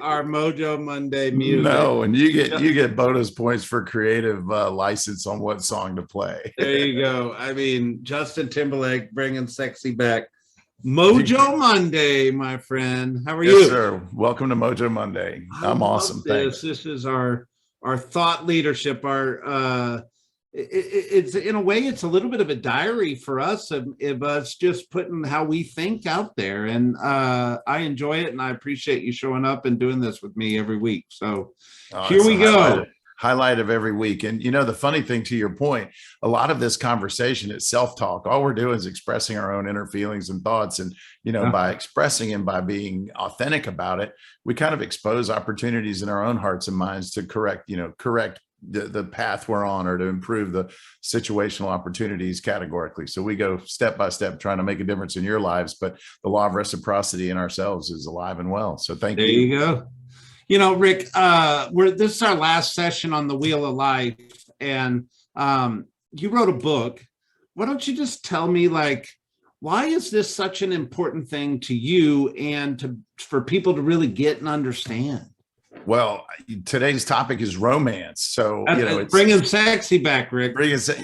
our Mojo Monday music. No, and you get bonus points for creative license on what song to play. There you go. I mean, Justin Timberlake bringing sexy back. Mojo Monday, my friend. How are you? Yes, sir. Welcome to Mojo Monday. I'm awesome. Thanks. This is our thought leadership. It's in a way, it's a little bit of a diary for us of us just putting how we think out there. And I enjoy it, and I appreciate you showing up and doing this with me every week. So here we go. Highlight of every week. And the funny thing, to your point, a lot of this conversation is self-talk. All we're doing is expressing our own inner feelings and thoughts. And by expressing and by being authentic about it, we kind of expose opportunities in our own hearts and minds to correct the path we're on, or to improve the situational opportunities categorically. So we go step by step trying to make a difference in your lives, but the law of reciprocity in ourselves is alive and well. So thank you. There you go. Rick, this is our last session on the Wheel of Life, and you wrote a book. Why don't you just tell me, why is this such an important thing to you and for people to really get and understand? Well, today's topic is romance. So, it's bringing sexy back, Rick.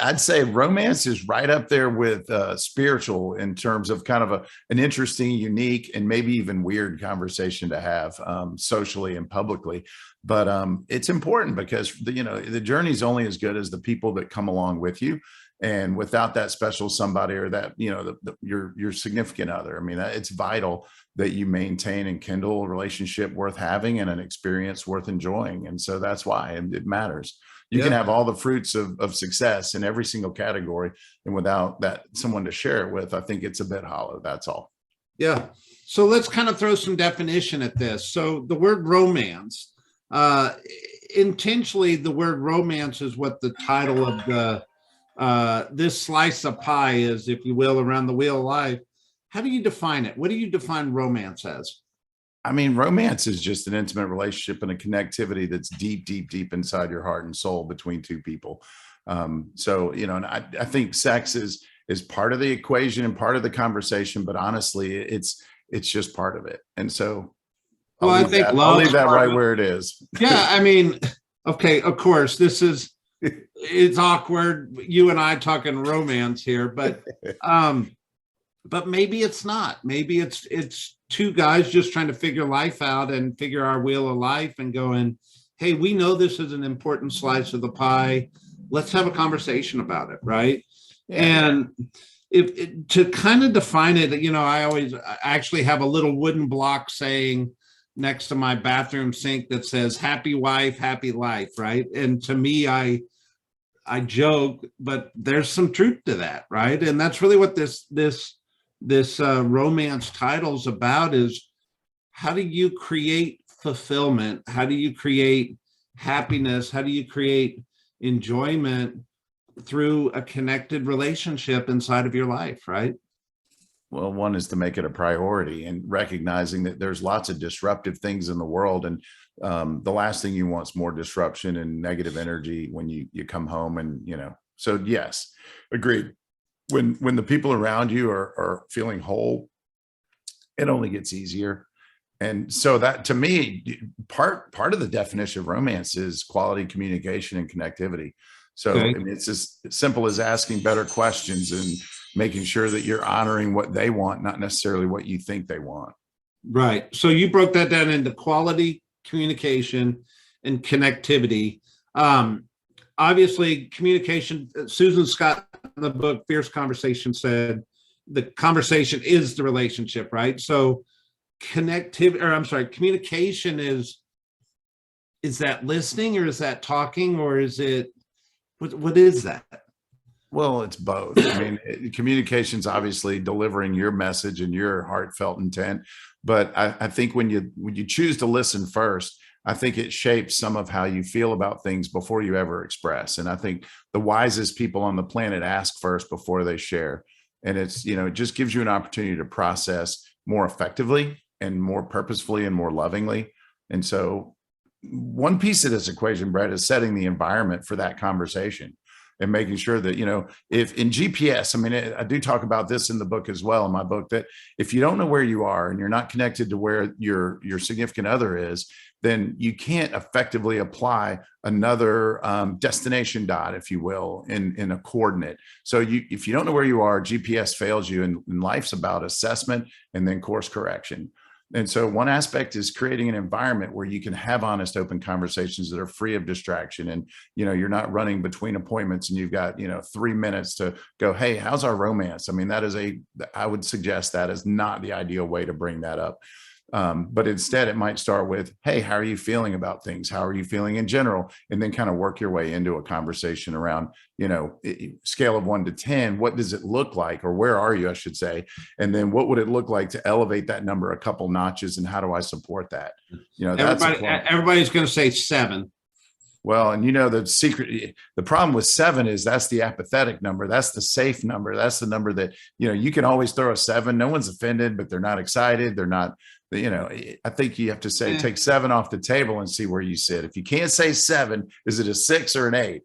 I'd say romance is right up there with spiritual in terms of kind of an interesting, unique, and maybe even weird conversation to have socially and publicly. But it's important because the journey is only as good as the people that come along with you. And without that special somebody, or that, your significant other, I mean, it's vital that you maintain and kindle a relationship worth having and an experience worth enjoying. And so that's why it matters. You can have all the fruits of success in every single category, and without that someone to share it with, I think it's a bit hollow. That's all. Yeah. So let's kind of throw some definition at this. So the word romance, intentionally, the word romance is what the title of this slice of pie is, if you will, around the Wheel of Life. How do you define it? What do you define romance as? I mean, romance is just an intimate relationship and a connectivity that's deep, deep, deep inside your heart and soul between two people. And I think sex is part of the equation and part of the conversation, but honestly, it's just part of it. And so I'll leave that right where it is. Yeah. I mean, okay, of course, it's awkward, you and I talking romance here, but maybe it's not. Maybe it's two guys just trying to figure life out and figure our wheel of life and going, hey, we know this is an important slice of the pie. Let's have a conversation about it, right? Yeah. And to kind of define it, I actually have a little wooden block saying next to my bathroom sink that says happy wife, happy life, right? And to me, I joke, but there's some truth to that, right? And that's really what this romance title's about, is how do you create fulfillment? How do you create happiness? How do you create enjoyment through a connected relationship inside of your life, right? Well, one is to make it a priority and recognizing that there's lots of disruptive things in the world. And the last thing you want is more disruption and negative energy when you come home. And, so yes, agreed. When the people around you are feeling whole, it only gets easier. And so that, to me, part of the definition of romance is quality communication and connectivity. So okay. I mean, it's as simple as asking better questions and making sure that you're honoring what they want, not necessarily what you think they want. Right. So you broke that down into quality communication and connectivity. Obviously, communication, Susan Scott in the book Fierce Conversation said the conversation is the relationship, right? So communication is that listening, or is that talking, or is it, what is that? Well, it's both. I mean, communication's obviously delivering your message and your heartfelt intent. But I think when you choose to listen first, I think it shapes some of how you feel about things before you ever express. And I think the wisest people on the planet ask first before they share. And it's, it just gives you an opportunity to process more effectively and more purposefully and more lovingly. And so one piece of this equation, Brett, is setting the environment for that conversation. and making sure that, if in GPS, I mean, I do talk about this in the book as well, in my book, that if you don't know where you are and you're not connected to where your significant other is, then you can't effectively apply another destination dot, if you will, in a coordinate. So if you don't know where you are, GPS fails you, and life's about assessment and then course correction. And so one aspect is creating an environment where you can have honest, open conversations that are free of distraction. And, you're not running between appointments and you've got, 3 minutes to go, hey, how's our romance? I mean, I would suggest that is not the ideal way to bring that up. But instead, it might start with, hey, how are you feeling about things? How are you feeling in general? And then kind of work your way into a conversation around, scale of 1 to 10, what does it look like? Or where are you, I should say? And then what would it look like to elevate that number a couple notches? And how do I support that? Everybody's going to say 7. Well, and the problem with 7 is that's the apathetic number. That's the safe number. That's the number that, you can always throw a 7. No one's offended, but they're not excited. They're not, I think you have to say, take 7 off the table and see where you sit. If you can't say 7, is it a 6 or an 8?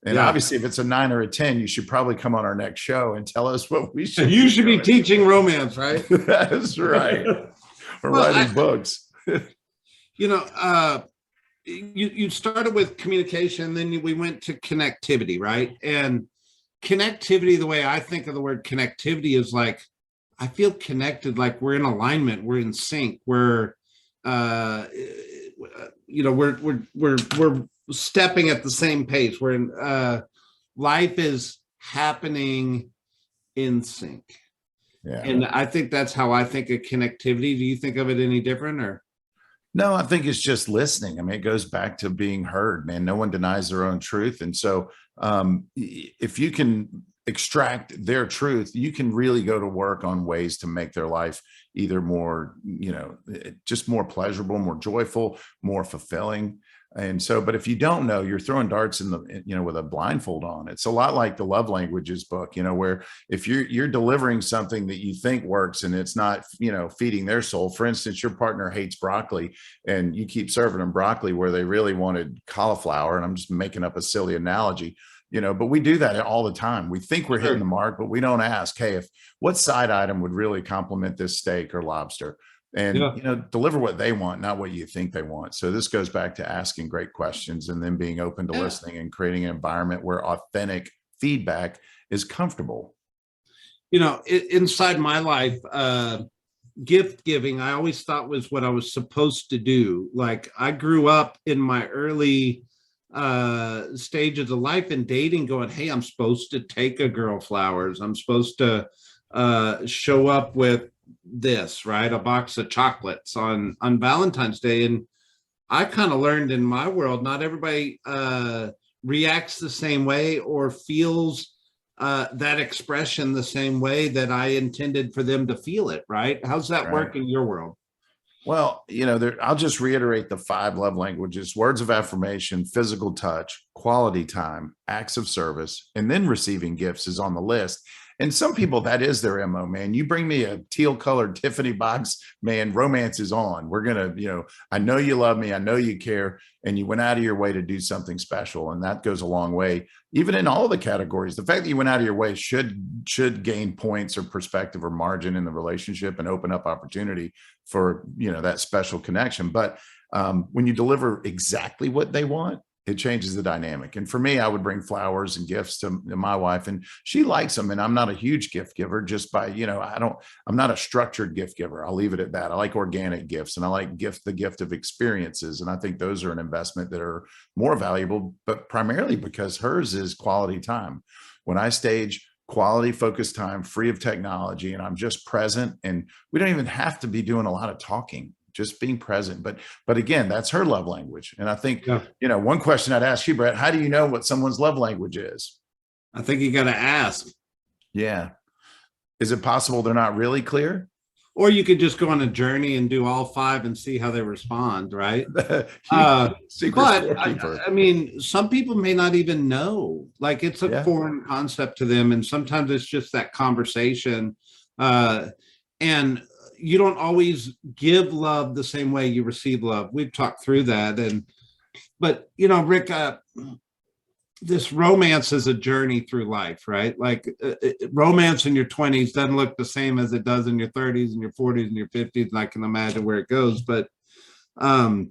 And obviously, if it's a 9 or a 10, you should probably come on our next show and tell us what we should. You should be teaching romance, right? That's right. Or writing books. You started with communication, then we went to connectivity, right? And connectivity, the way I think of the word connectivity is like, I feel connected, like we're in alignment, we're in sync, we're stepping at the same pace. We're in life is happening in sync. Yeah. And I think that's how I think of connectivity. Do you think of it any different, or? No, I think it's just listening. I mean, it goes back to being heard, man. No one denies their own truth. And so if you can extract their truth, you can really go to work on ways to make their life either more, just more pleasurable, more joyful, more fulfilling. And so, but if you don't know, you're throwing darts in the, with a blindfold on. It's a lot like the love languages book, where if you're delivering something that you think works and it's not, feeding their soul. For instance, your partner hates broccoli and you keep serving them broccoli where they really wanted cauliflower. And I'm just making up a silly analogy, but we do that all the time. We think we're hitting the mark, but we don't ask, hey, what side item would really complement this steak or lobster? And, deliver what they want, not what you think they want. So this goes back to asking great questions and then being open to listening and creating an environment where authentic feedback is comfortable. Inside my life, gift giving, I always thought was what I was supposed to do. Like I grew up in my early stages of life and dating going, hey, I'm supposed to take a girl flowers. I'm supposed to show up with this, right? A box of chocolates on Valentine's Day. And I kind of learned in my world, not everybody reacts the same way or feels that expression the same way that I intended for them to feel it, right? How's that work in your world? Well, I'll just reiterate the 5 love languages: words of affirmation, physical touch, quality time, acts of service, and then receiving gifts is on the list. And some people, that is their MO, man. You bring me a teal colored Tiffany box, man, romance is on. We're going to, I know you love me. I know you care. And you went out of your way to do something special. And that goes a long way, even in all the categories. The fact that you went out of your way should gain points or perspective or margin in the relationship and open up opportunity for, that special connection. But when you deliver exactly what they want, it changes the dynamic. And for me, I would bring flowers and gifts to my wife, and she likes them. And I'm not a huge gift giver just by, I'm not a structured gift giver. I'll leave it at that. I like organic gifts, and I like the gift of experiences. And I think those are an investment that are more valuable, but primarily because hers is quality time. When I stage quality focused time, free of technology, and I'm just present, and we don't even have to be doing a lot of talking, just being present. But again, that's her love language. And I think, one question I'd ask you, Brett, how do you know what someone's love language is? I think you got to ask. Yeah. Is it possible they're not really clear? Or you could just go on a journey and do all 5 and see how they respond, right? I mean, some people may not even know. Like it's a foreign concept to them. And sometimes it's just that conversation. And you don't always give love the same way you receive love. We've talked through that. But Rick, this romance is a journey through life, right? Like romance in your 20s doesn't look the same as it does in your 30s and your 40s and your 50s. And I can imagine where it goes, but um,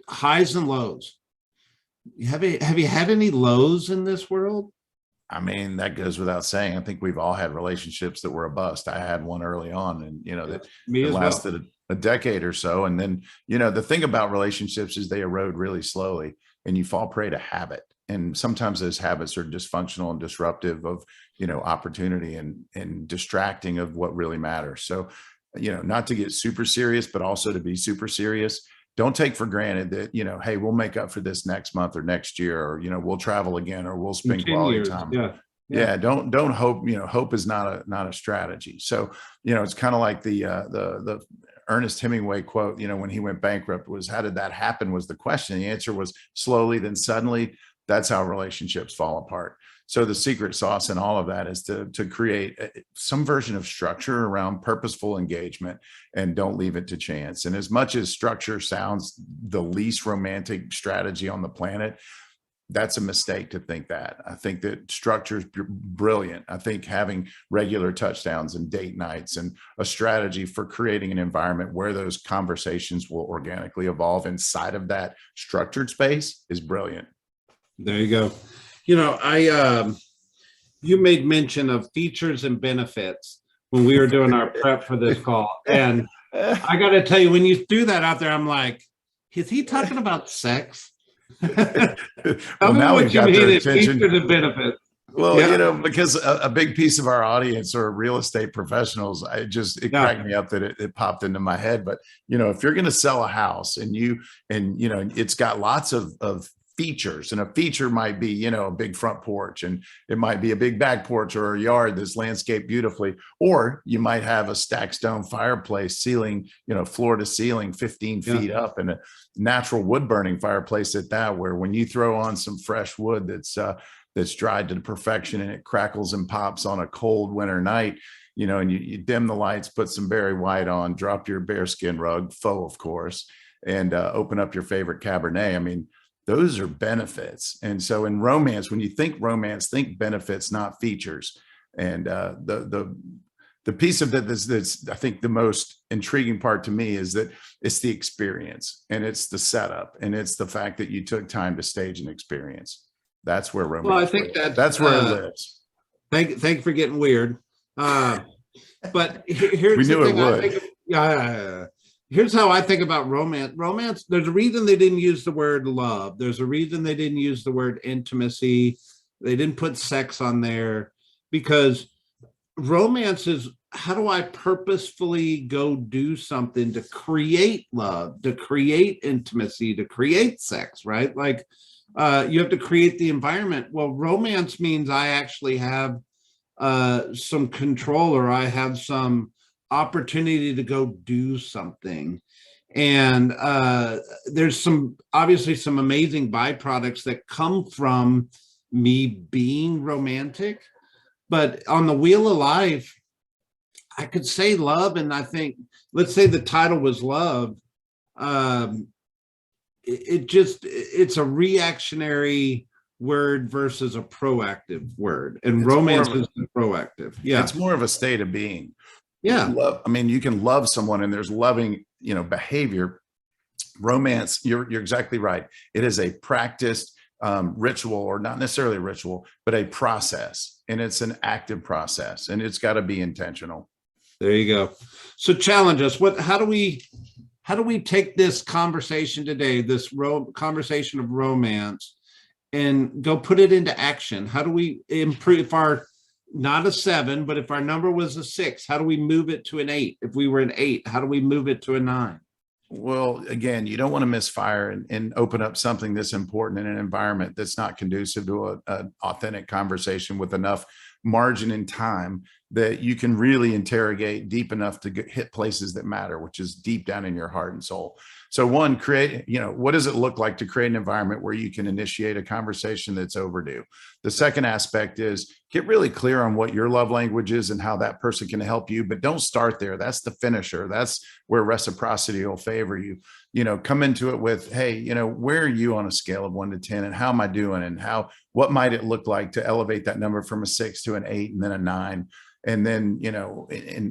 highs and lows. Have you had any lows in this world? I mean, that goes without saying. I think we've all had relationships that were a bust. I had one early on, and Yeah, that me that as well. lasted a decade or so. And then, the thing about relationships is they erode really slowly, and you fall prey to habit. And sometimes those habits are dysfunctional and disruptive of, opportunity and distracting of what really matters. So, not to get super serious, but also to be super serious. Don't take for granted that, hey, we'll make up for this next month or next year, or, we'll travel again, or we'll In spend 10 quality years. time. Yeah. Yeah. Yeah, don't hope. Hope is not a strategy. So, it's kind of like the Ernest Hemingway quote, when he went bankrupt, was, how did that happen, was the question. The answer was slowly, then suddenly. That's how relationships fall apart. So the secret sauce in all of that is to create some version of structure around purposeful engagement, and don't leave it to chance. And as much as structure sounds the least romantic strategy on the planet, that's a mistake to think that. I think that structure is brilliant. I think having regular touchdowns and date nights and a strategy for creating an environment where those conversations will organically evolve inside of that structured space is brilliant. There you go. I you made mention of features and benefits when we were doing our prep for this call. And I got to tell you, when you threw that out there, I'm like, is he talking about sex? Well, Tell me now what we've you got their mean in attention. features and benefits. Well, Yeah. because a big piece of our audience are real estate professionals. It Yeah. cracked me up that it popped into my head. But, if you're going to sell a house and it's got lots of features, and a feature might be, a big front porch, and it might be a big back porch or a yard that's landscaped beautifully, or you might have a stacked stone fireplace, ceiling, floor to ceiling, 15 Yeah. feet up, and a natural wood burning fireplace at that, where when you throw on some fresh wood that's dried to perfection and it crackles and pops on a cold winter night, and you dim the lights, put some Barry White on, drop your bearskin rug, faux, of course, and open up your favorite Cabernet. I mean, those are benefits. And so in romance, when you think romance, think benefits, not features. And the piece of that's I think the most intriguing part to me is that it's the experience, and it's the setup, and it's the fact that you took time to stage an experience. That's where romance. Well, I think that's where it lives. Thank you for getting weird. But here's We the knew it thing. would. Here's how I think about romance. Romance, there's a reason they didn't use the word love. There's a reason they didn't use the word intimacy. They didn't put sex on there, because romance is, how do I purposefully go do something to create love, to create intimacy, to create sex, right? Like you have to create the environment. Well, romance means I actually have some control, or I have some opportunity to go do something. And there's obviously some amazing byproducts that come from me being romantic. But on the wheel of life, I could say love, and I think, let's say the title was love. It's a reactionary word versus a proactive word, and romance is proactive. Yeah. It's more of a state of being. Yeah. I mean, you can love someone and there's loving, behavior. Romance, you're exactly right. It is a practiced ritual, or not necessarily a ritual, but a process. And it's an active process, and it's got to be intentional. There you go. So challenge us. How do we take this conversation today, this conversation of romance, and go put it into action? How do we improve, if our, not a 7, but if our number was a 6, how do we move it to an 8? If we were an 8, how do we move it to a 9? Well, again, you don't want to misfire and open up something this important in an environment that's not conducive to an authentic conversation with enough margin and time that you can really interrogate deep enough to hit places that matter, which is deep down in your heart and soul. So one, create, what does it look like to create an environment where you can initiate a conversation that's overdue? The second aspect is get really clear on what your love language is and how that person can help you, but don't start there. That's the finisher. That's where reciprocity will favor you. come into it with, hey, where are you on a scale of 1 to 10, and how am I doing, and what might it look like to elevate that number from a 6 to an 8 and then a 9, and then,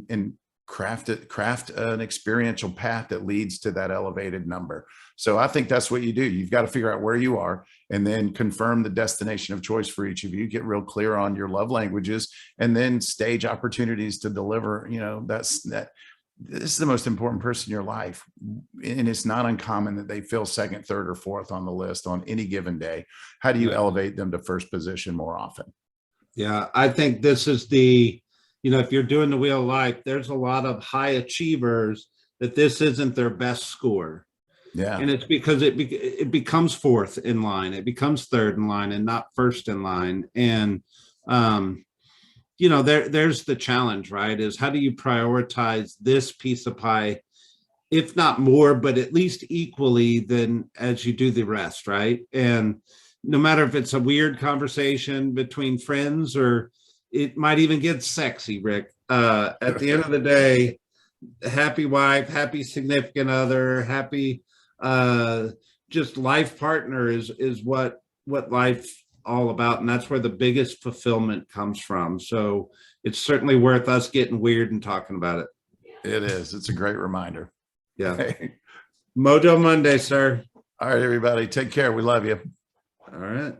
and craft an experiential path that leads to that elevated number. So I think that's what you do. You've got to figure out where you are, and then confirm the destination of choice for each of you, get real clear on your love languages, and then stage opportunities to deliver. This is the most important person in your life. And it's not uncommon that they feel second, third, or fourth on the list on any given day. How do you elevate them to first position more often? Yeah, I think this is if you're doing the wheel of life, there's a lot of high achievers that this isn't their best score. Yeah. And it's because it becomes fourth in line, it becomes third in line, and not first in line. And there's the challenge, right? Is how do you prioritize this piece of pie, if not more, but at least equally than as you do the rest, right? And no matter if it's a weird conversation between friends, or it might even get sexy, Rick. At the end of the day, happy wife, happy significant other, happy just life partner is what life all about, and that's where the biggest fulfillment comes from. So it's certainly worth us getting weird and talking about it. It is. It's a great reminder. Yeah. Mojo Monday, sir. All right, everybody, take care. We love you. All right.